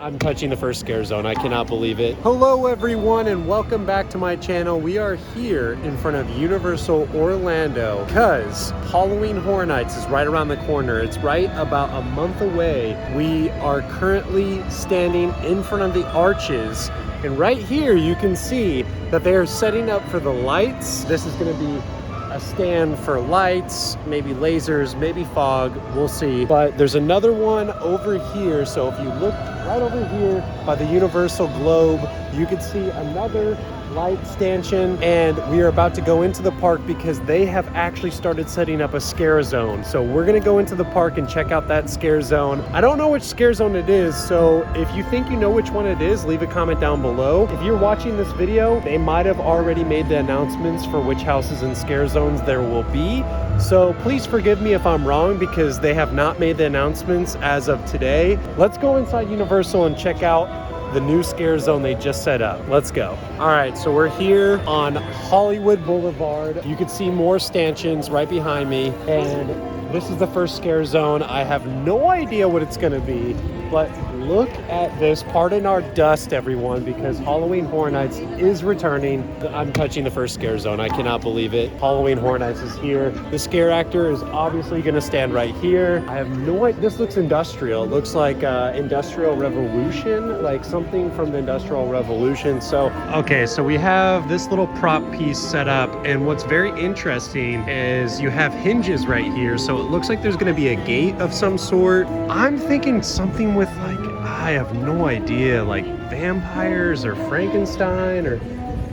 I'm touching the first scare zone. I cannot believe it. Hello everyone and welcome back to my channel. We are here in front of Universal Orlando because Halloween Horror Nights is right around the corner. It's right about a month away. We are currently standing in front of the arches, and right here you can see that they are setting up for the lights. This is going to be a stand for lights, maybe lasers, maybe fog, we'll see. But there's another one over here, so if you look right over here by the Universal Globe, you can see another light stanchion, and we are about to go into the park because they have actually started setting up a scare zone. So we're gonna go into the park and check out that scare zone. I don't know which scare zone it is, so if you think you know which one it is, leave a comment down below. If you're watching this video, they might have already made the announcements for which houses and scare zones there will be. So please forgive me if I'm wrong because they have not made the announcements as of today. Let's go inside Universal and check out the new scare zone they just set up. Let's go. All right, so we're here on Hollywood Boulevard. You can see more stanchions right behind me, and this is the first scare zone. I have no idea what it's gonna be, but look at this. Pardon our dust, everyone, because Halloween Horror Nights is returning. I'm touching the first scare zone. I cannot believe it. Halloween Horror Nights is here. The scare actor is obviously gonna stand right here. I have no idea. This looks industrial. It looks like Industrial Revolution, like something from the Industrial Revolution. So, okay, so we have this little prop piece set up, and what's very interesting is you have hinges right here. So it looks like there's gonna be a gate of some sort. I'm thinking something with like, I have no idea, like vampires or Frankenstein, or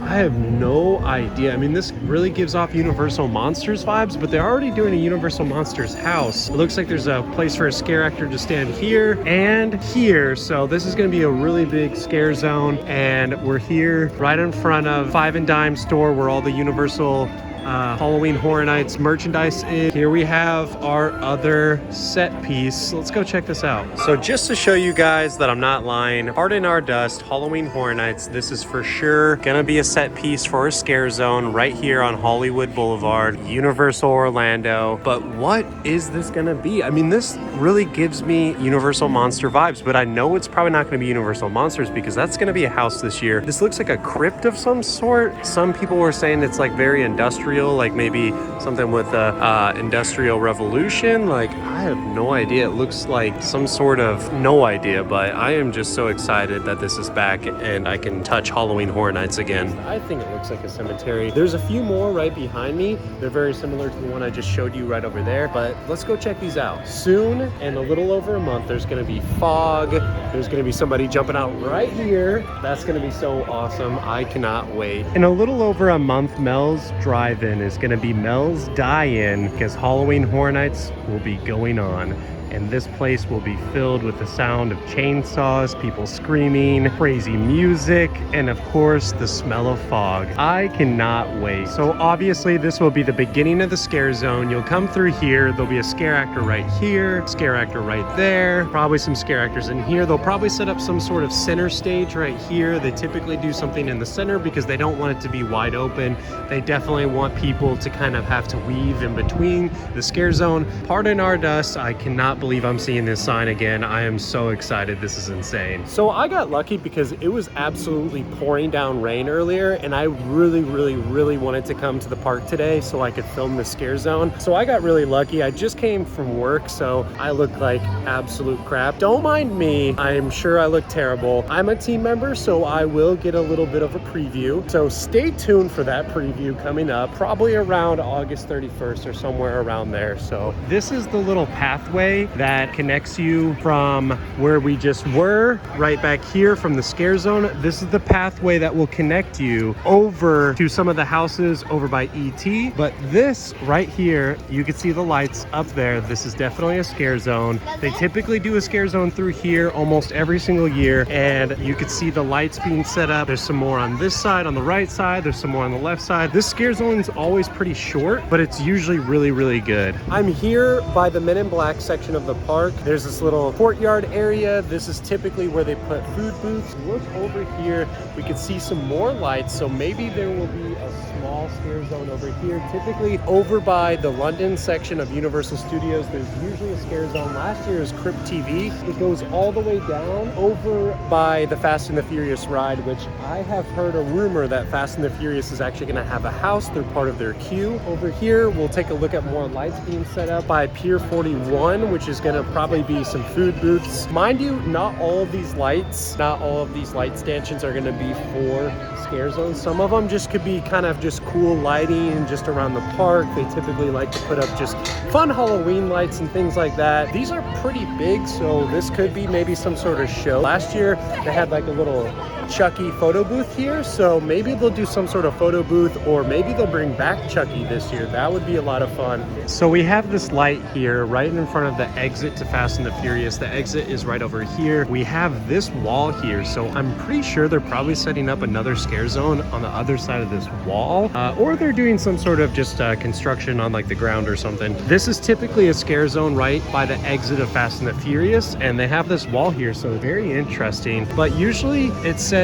I have no idea. I mean, this really gives off Universal Monsters vibes, but they're already doing a Universal Monsters house. It looks like there's a place for a scare actor to stand here and here. So this is gonna be a really big scare zone, and we're here right in front of Five and Dime store where all the Universal Halloween Horror Nights merchandise is. Here we have our other set piece. Let's go check this out. So just to show you guys that I'm not lying, pardon our dust, Halloween Horror Nights, this is for sure gonna be a set piece for a scare zone right here on Hollywood Boulevard, Universal Orlando. But what is this gonna be? I mean, this really gives me Universal Monster vibes, but I know it's probably not gonna be Universal Monsters because that's gonna be a house this year. This looks like a crypt of some sort. Some people were saying it's like very industrial, like maybe something with Industrial Revolution. Like, I have no idea. It looks like some sort of, no idea, but I am just so excited that this is back and I can touch Halloween Horror Nights again. I think it looks like a cemetery. There's a few more right behind me. They're very similar to the one I just showed you right over there, but let's go check these out. Soon, in a little over a month, there's gonna be fog. There's gonna be somebody jumping out right here. That's gonna be so awesome. I cannot wait. In a little over a month, Mel's Drive-In is going to be Mel's Die-In because Halloween Horror Nights will be going on, and this place will be filled with the sound of chainsaws, people screaming, crazy music, and of course the smell of fog. I cannot wait. So obviously this will be the beginning of the scare zone. You'll come through here, there'll be a scare actor right here, scare actor right there, probably some scare actors in here. They'll probably set up some sort of center stage right here. They typically do something in the center because they don't want it to be wide open. They definitely want people to kind of have to weave in between the scare zone. Pardon our dust, I cannot believe I'm seeing this sign again. I am so excited. This is insane. So I got lucky because it was absolutely pouring down rain earlier, and I really wanted to come to the park today so I could film the scare zone. So I got really lucky. I just came from work, so I look like absolute crap. Don't mind me. I'm sure I look terrible. I'm a team member, so I will get a little bit of a preview. So stay tuned for that preview coming up, probably around August 31st or somewhere around there. So this is the little pathway that connects you from where we just were, right back here from the scare zone. This is the pathway that will connect you over to some of the houses over by ET. But this right here, you can see the lights up there. This is definitely a scare zone. They typically do a scare zone through here almost every single year, and you can see the lights being set up. There's some more on this side, on the right side. There's some more on the left side. This scare zone is always pretty short, but it's usually really good. I'm here by the Men in Black section section of the park. There's this little courtyard area. This is typically where they put food booths. Look over here, we could see some more lights, so maybe there will be a small scare zone over here. Typically over by the London section of Universal Studios, there's usually a scare zone. Last year is Crypt TV. It goes all the way down over by the Fast and the Furious ride, which I have heard a rumor that Fast and the Furious is actually going to have a house. They're part of their queue. Over here, we'll take a look at more lights being set up by Pier 41, which is going to probably be some food booths. Mind you, not all of these light stanchions are going to be for scare zones. Some of them just could be kind of just cool lighting just around the park. They typically like to put up just fun Halloween lights and things like that. These are pretty big, so this could be maybe some sort of show. Last year they had like a little Chucky photo booth here, so maybe they'll do some sort of photo booth, or maybe they'll bring back Chucky this year. That would be a lot of fun. So we have this light here right in front of the exit to Fast and the Furious. The exit is right over here. We have this wall here, so I'm pretty sure they're probably setting up another scare zone on the other side of this wall, or they're doing some sort of just construction on like the ground or something. This is typically a scare zone right by the exit of Fast and the Furious, and they have this wall here, so very interesting. But usually it says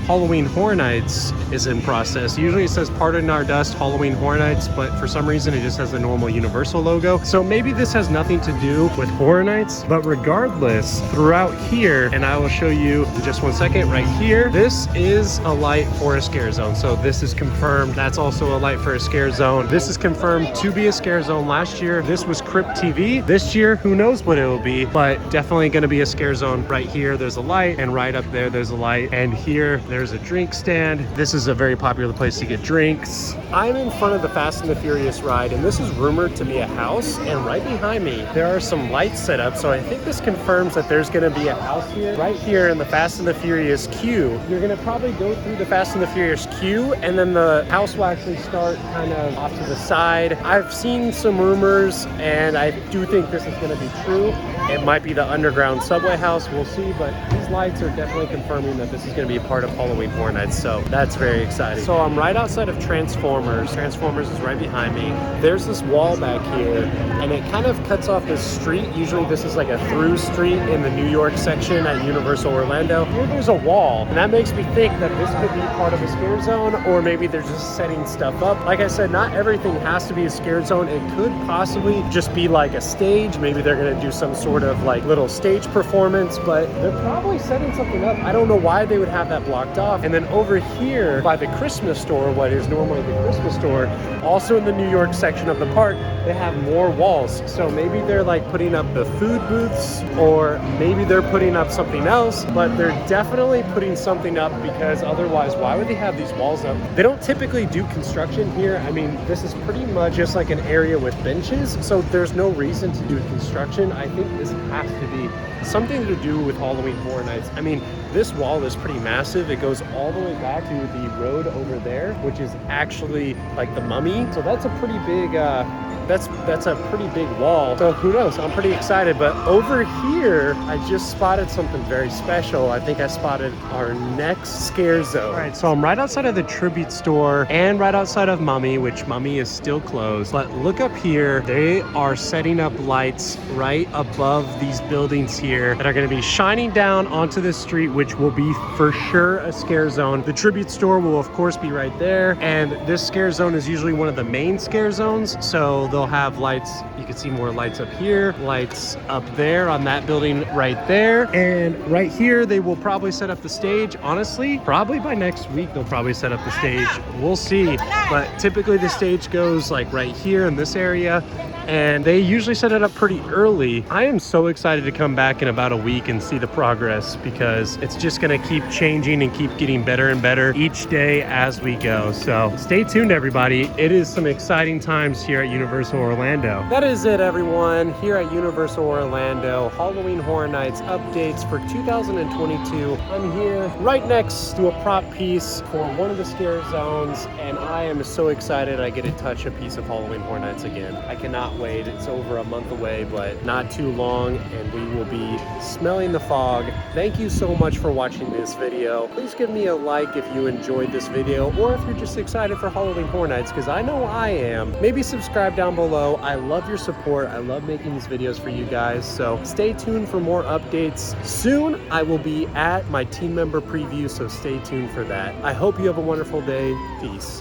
Halloween Horror Nights is in process. Usually it says Pardon Our Dust Halloween Horror Nights, but for some reason it just has the normal Universal logo. So maybe this has nothing to do with Horror Nights, but regardless, throughout here, and I will show you in just one second, right here, this is a light for a scare zone. So this is confirmed. That's also a light for a scare zone. This is confirmed to be a scare zone. Last year, this was Crypt TV. This year, who knows what it will be, but definitely going to be a scare zone. Right here, there's a light, and right up there, there's a light, and here, there's a drink stand. This is a very popular place to get drinks. I'm in front of the Fast and the Furious ride, and this is rumored to be a house, and right behind me, there are some lights set up, so I think this confirms that there's going to be a house here. Right here in the Fast and the Furious queue, you're going to probably go through the Fast and the Furious queue, and then the house will actually start kind of off to the side. I've seen some rumors, and I do think this is going to be true. It might be the underground subway house, we'll see, but these lights are definitely confirming that this is going to be a part of Halloween Horror Nights, so that's very exciting. So I'm right outside of Transformers. Transformers is right behind me. There's this wall back here, and it kind of cuts off this street. Usually this is like a through street in the New York section at Universal Orlando. Here there's a wall, and that makes me think that this could be part of a scare zone, or maybe they're just setting stuff up. Like I said, not everything has to be a scare zone. It could possibly just be like a stage. Maybe they're going to do some sort of like little stage performance, but they're probably setting something up. I don't know why they would have that blocked off. And then over here by the Christmas store, what is normally the Christmas store, also in the New York section of the park, they have more walls. So maybe they're like putting up the food booths, or maybe they're putting up something else, but they're definitely putting something up, because otherwise, why would they have these walls up? They don't typically do construction here. I mean, this is pretty much just like an area with benches, so there's no reason to do construction. I think this has to be something to do with Halloween Horror Nights. I mean, this wall is pretty massive. It goes all the way back to the road over there, which is actually like the Mummy. So that's a pretty big, that's a pretty big wall. So who knows? I'm pretty excited. But over here, I just spotted something very special. I think I spotted our next scare zone. All right, so I'm right outside of the Tribute store and right outside of Mummy, which Mummy is still closed. But look up here. They are setting up lights right above these buildings here that are going to be shining down onto the street, which will be for sure a scare zone. The Tribute store will of course be right there, and this scare zone is usually one of the main scare zones, so they'll have lights. You can see more lights up here, lights up there on that building right there, and right here they will probably set up the stage. Honestly, probably by next week they'll probably set up the stage. We'll see, but typically the stage goes like right here in this area, and they usually set it up pretty early. I am so excited to come back in about a week and see the progress, because it's just gonna keep changing and keep getting better and better each day as we go. So stay tuned, everybody. It is some exciting times here at Universal Orlando. That is it, everyone. Here at Universal Orlando, Halloween Horror Nights updates for 2022. I'm here right next to a prop piece for one of the scare zones, and I am so excited I get to touch a piece of Halloween Horror Nights again. I cannot wait. It's over a month away, but not too long, and we will be smelling the fog. Thank you so much for watching this video. Please give me a like if you enjoyed this video, or if you're just excited for Halloween Horror Nights, because I know I am. Maybe subscribe down below. I love your support. I love making these videos for you guys, so stay tuned for more updates. Soon, I will be at my team member preview, so stay tuned for that. I hope you have a wonderful day. Peace.